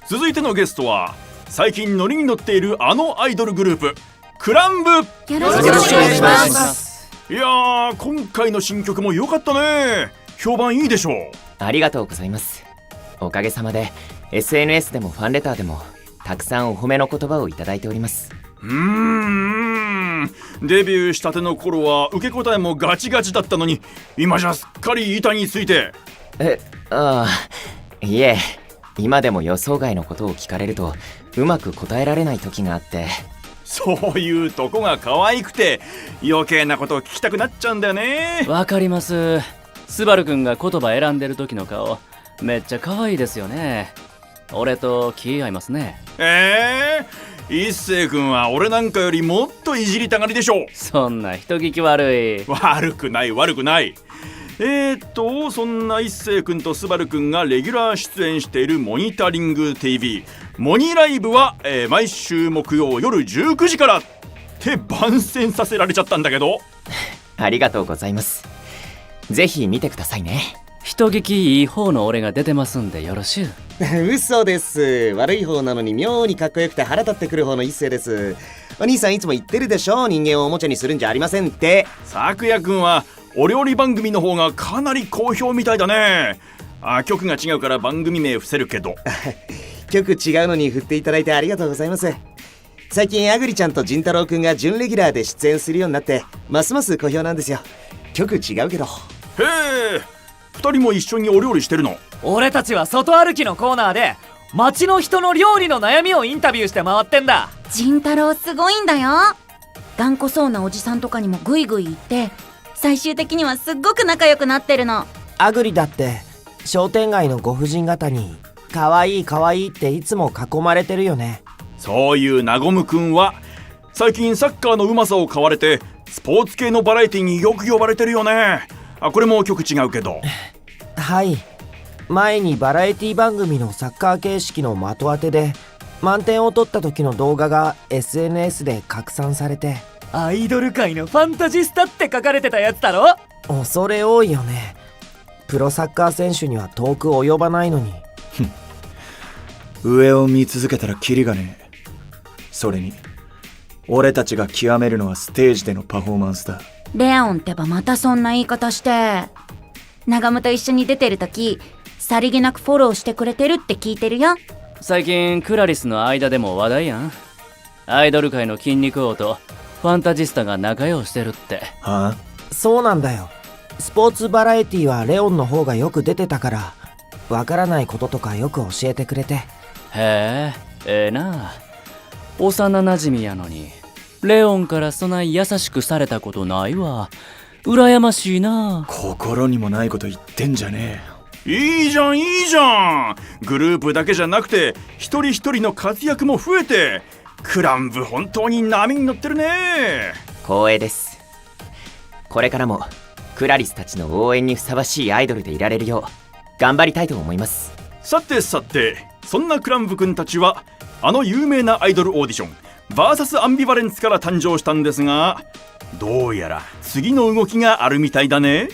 続いてのゲストは最近ノリに乗っているあのアイドルグループクランブ。よろしくお願いします。いやー、今回の新曲も良かったね。評判いいでしょう。ありがとうございます。おかげさまで SNS でもファンレターでもたくさんお褒めの言葉をいただいております。デビューしたての頃は受け答えもガチガチだったのに、今じゃすっかり板について。いえ、今でも予想外のことを聞かれるとうまく答えられない時があって。そういうとこが可愛くて余計なことを聞きたくなっちゃうんだよね。わかります。スバルくんが言葉選んでる時の顔めっちゃ可愛いですよね。俺と気合いますね。一星君は俺なんかよりもっといじりたがりでしょ。そんな人聞き悪い。悪くない悪くない。そんな一星君とスバル君がレギュラー出演しているモニタリング TV モニライブは、毎週木曜夜19時からって番宣させられちゃったんだけど。ありがとうございます。ぜひ見てくださいね。人聞きいい方の俺が出てますんでよろしゅう。嘘です。悪い方なのに妙にかっこよくて腹立ってくる方の一星です。お兄さんいつも言ってるでしょ、人間をおもちゃにするんじゃありませんって。咲夜君はお料理番組の方がかなり好評みたいだね。局が違うから番組名伏せるけど局違うのに振っていただいてありがとうございます。最近あぐりちゃんと仁太郎くんが準レギュラーで出演するようになってますます好評なんですよ。局違うけど。へえ、2人も一緒にお料理してるの？俺たちは外歩きのコーナーで街の人の料理の悩みをインタビューして回ってんだ。仁太郎すごいんだよ。頑固そうなおじさんとかにもグイグイ言って最終的にはすっごく仲良くなってるの。あぐりだって商店街のご婦人方にかわいいかわいいっていつも囲まれてるよね。そういうなごむくんは最近サッカーのうまさを買われてスポーツ系のバラエティによく呼ばれてるよね。これも曲違うけど。はい、前にバラエティ番組のサッカー形式の的当てで満点を取った時の動画が SNS で拡散されて、アイドル界のファンタジスタって書かれてたやつだろ。恐れ多いよね。プロサッカー選手には遠く及ばないのに上を見続けたらキリがねえ。それに俺たちが極めるのはステージでのパフォーマンスだ。レオンってばまたそんな言い方して。長ムと一緒に出てる時さりげなくフォローしてくれてるって聞いてるよ。最近クラリスの間でも話題やん。アイドル界の筋肉王とファンタジスタが仲良してるって。はあ？そうなんだよ。スポーツバラエティはレオンの方がよく出てたからわからないこととかよく教えてくれて。へえ、なあ。幼なじみやのにレオンからそない優しくされたことないわ。羨ましいな。心にもないこと言ってんじゃねえ。いいじゃんいいじゃん。グループだけじゃなくて一人一人の活躍も増えてクランブ本当に波に乗ってるね。光栄です。これからもクラリスたちの応援にふさわしいアイドルでいられるよう頑張りたいと思います。さてさて、そんなクランブくんたちはあの有名なアイドルオーディションバーサスアンビバレンスから誕生したんですが、どうやら次の動きがあるみたいだね。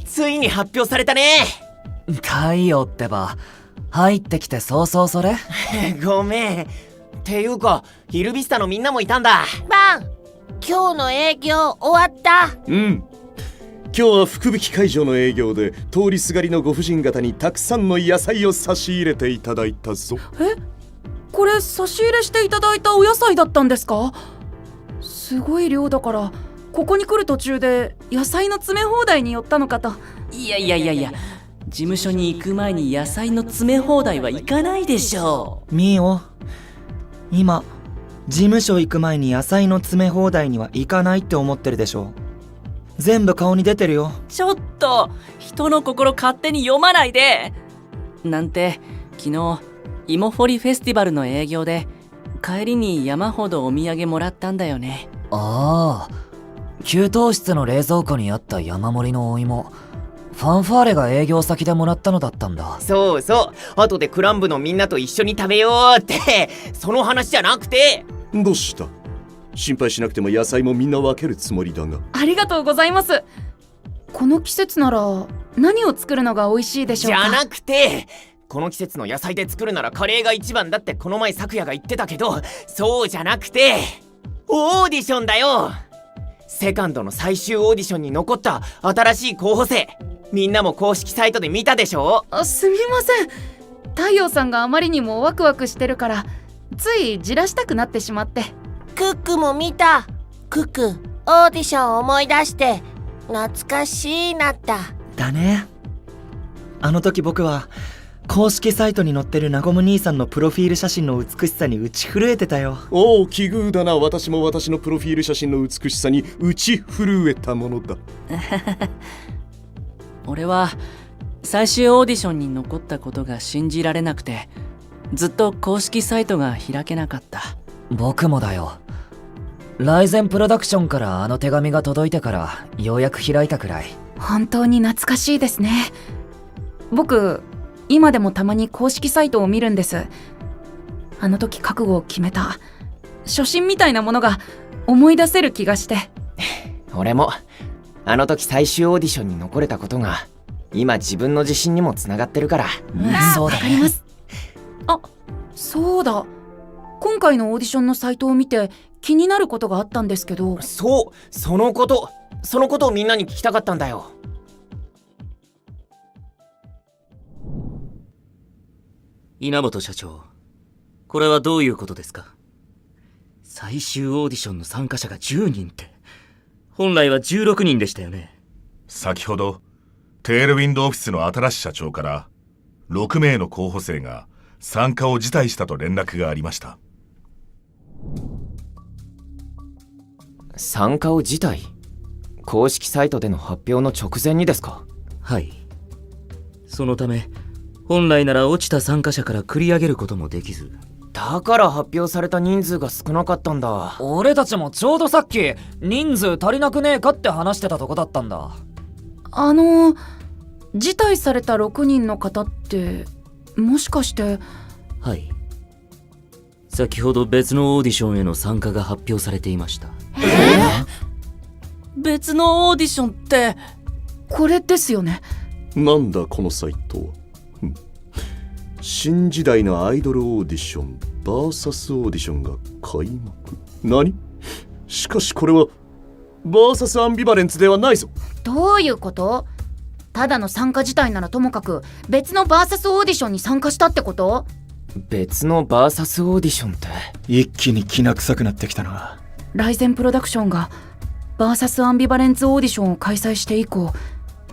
ついに発表されたね。太陽ってば入ってきて早々それごめん。っていうかヒルビスタのみんなもいたんだ。バン、今日の営業終わった？今日は福引会場の営業で通りすがりのご婦人方にたくさんの野菜を差し入れていただいたぞ。これ差し入れしていただいたお野菜だったんですか？すごい量だからここに来る途中で野菜の詰め放題に寄ったのかと。いや事務所に行く前に野菜の詰め放題は行かないでしょう。ミオ、今事務所行く前に野菜の詰め放題には行かないって思ってるでしょ。全部顔に出てるよ。ちょっと人の心勝手に読まないで。なんて昨日芋掘りフェスティバルの営業で帰りに山ほどお土産もらったんだよね。ああ、給湯室の冷蔵庫にあった山盛りのお芋、ファンファーレが営業先でもらったのだったんだ。そうそう、後でクランブのみんなと一緒に食べようってその話じゃなくて。どうした？心配しなくても野菜もみんな分けるつもりだが。ありがとうございます。この季節なら何を作るのが美味しいでしょうか。じゃなくて、この季節の野菜で作るならカレーが一番だってこの前咲夜が言ってたけど、そうじゃなくてオーディションだよ。セカンドの最終オーディションに残った新しい候補生、みんなも公式サイトで見たでしょ。すみません、太陽さんがあまりにもワクワクしてるからついじらしたくなってしまって。クックも見た。クック、オーディション思い出して懐かしいなった。だね。あの時僕は公式サイトに載ってるナゴム兄さんのプロフィール写真の美しさに打ち震えてたよ。おお、奇遇だな。私も私のプロフィール写真の美しさに打ち震えたものだ。俺は最終オーディションに残ったことが信じられなくて、ずっと公式サイトが開けなかった。僕もだよ。ライゼンプロダクションからあの手紙が届いてからようやく開いたくらい。本当に懐かしいですね。僕今でもたまに公式サイトを見るんです。あの時覚悟を決めた初心みたいなものが思い出せる気がして。俺もあの時最終オーディションに残れたことが今自分の自信にもつながってるから。そうだわかります。あ、そうだ、今回のオーディションのサイトを見て気になることがあったんですけど。そう、そのことをみんなに聞きたかったんだよ。稲本社長、これはどういうことですか？最終オーディションの参加者が10人って、本来は16人でしたよね。先ほどテールウィンドオフィスの新しい社長から6名の候補生が参加を辞退したと連絡がありました。参加を辞退？公式サイトでの発表の直前にですか？はい。そのため本来なら落ちた参加者から繰り上げることもできず。だから発表された人数が少なかったんだ。俺たちもちょうどさっき人数足りなくねえかって話してたとこだったんだ。辞退された6人の方ってもしかして。はい。先ほど別のオーディションへの参加が発表されていました。別のオーディションってこれですよね。なんだこのサイトは。新時代のアイドルオーディション VS オーディションが開幕。何？しかしこれは VS アンビバレンツではないぞ。どういうこと？ただの参加自体ならともかく別の VS オーディションに参加したってこと？別の VS オーディションって。一気にきな臭くなってきたな。ライゼンプロダクションが VS アンビバレンツオーディションを開催して以降、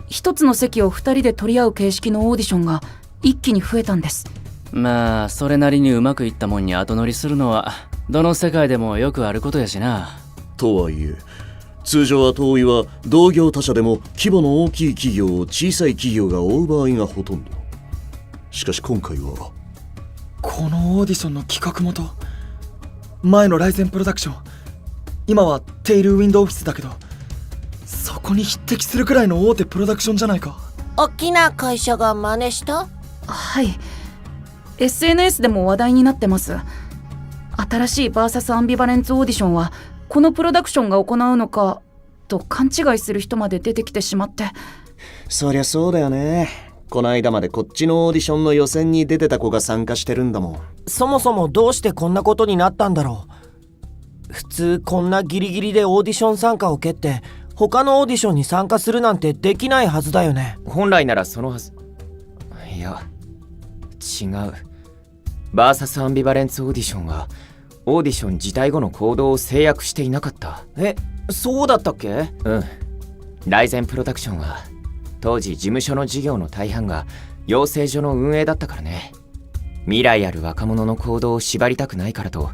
一つの席を2人で取り合う形式のオーディションが一気に増えたんです。まあそれなりにうまくいったもんに後乗りするのはどの世界でもよくあることやしな。とはいえ通常後追いは同業他社でも規模の大きい企業を小さい企業が追う場合がほとんど。しかし今回はこのオーディションの企画元、前のライゼンプロダクション、今はテイルウィンドオフィスだけど、そこに匹敵するくらいの大手プロダクションじゃないか。大きな会社が真似した？はい、 SNS でも話題になってます。新しい VS アンビバレンツオーディションはこのプロダクションが行うのかと勘違いする人まで出てきてしまって。そりゃそうだよね。この間までこっちのオーディションの予選に出てた子が参加してるんだもん。そもそもどうしてこんなことになったんだろう。普通こんなギリギリでオーディション参加を蹴って他のオーディションに参加するなんてできないはずだよね。本来ならそのはず。いや違う。バーサスアンビバレンツオーディションはオーディション辞退後の行動を制約していなかった。そうだったっけ？うん。ライゼンプロダクションは当時事務所の事業の大半が養成所の運営だったからね。未来ある若者の行動を縛りたくないからと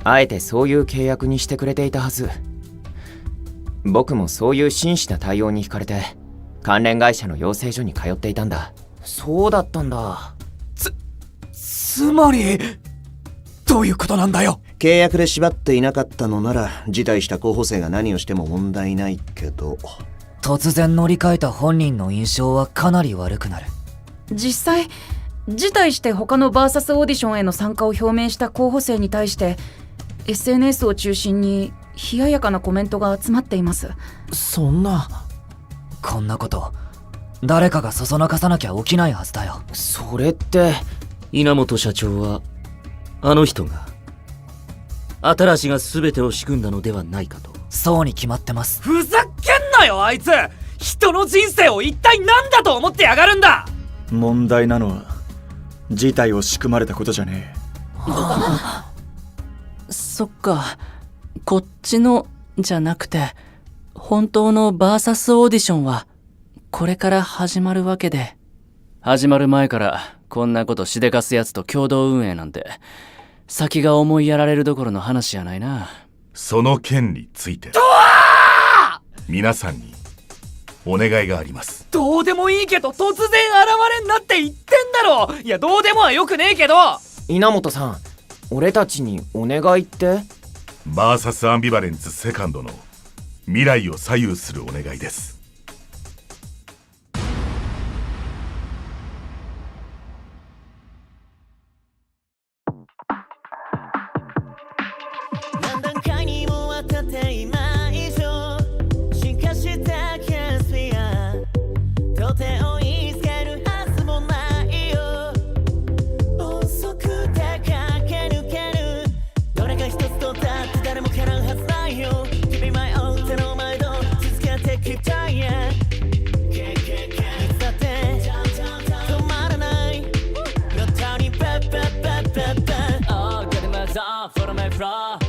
あえてそういう契約にしてくれていたはず。僕もそういう真摯な対応に惹かれて関連会社の養成所に通っていたんだ。そうだったんだ。つまりどういうことなんだよ。契約で縛っていなかったのなら辞退した候補生が何をしても問題ないけど、突然乗り換えた本人の印象はかなり悪くなる。実際辞退して他の VS オーディションへの参加を表明した候補生に対して SNS を中心に冷ややかなコメントが集まっています。そんな。こんなこと誰かがそそのかさなきゃ起きないはずだよ。それって稲本社長はあの人が新しが全てを仕組んだのではないかと。そうに決まってます。ふざけんなよあいつ。人の人生を一体何だと思ってやがるんだ。問題なのは事態を仕組まれたことじゃねそっか、こっちのじゃなくて本当のバーサスオーディションはこれから始まるわけで、始まる前からこんなことしでかすやつと共同運営なんて先が思いやられるどころの話やないな。その件について皆さんにお願いがあります。どうでもいいけど突然現れんなって言ってんだろ。いやどうでもはよくねえけど。稲本さん、俺たちにお願いって？バーサスアンビバレンスセカンドの未来を左右するお願いです。何段階にもわたって今以上進化したキャスフィア、到底追いつけるはずもないよ。遅くて駆け抜けるどれか一つとだって誰もかなうはずないよ。君前を手の前と続けて Keep trying、 いつだって止まらないのたにペッペッペッペッペッ Oh, get my zone, follow my flow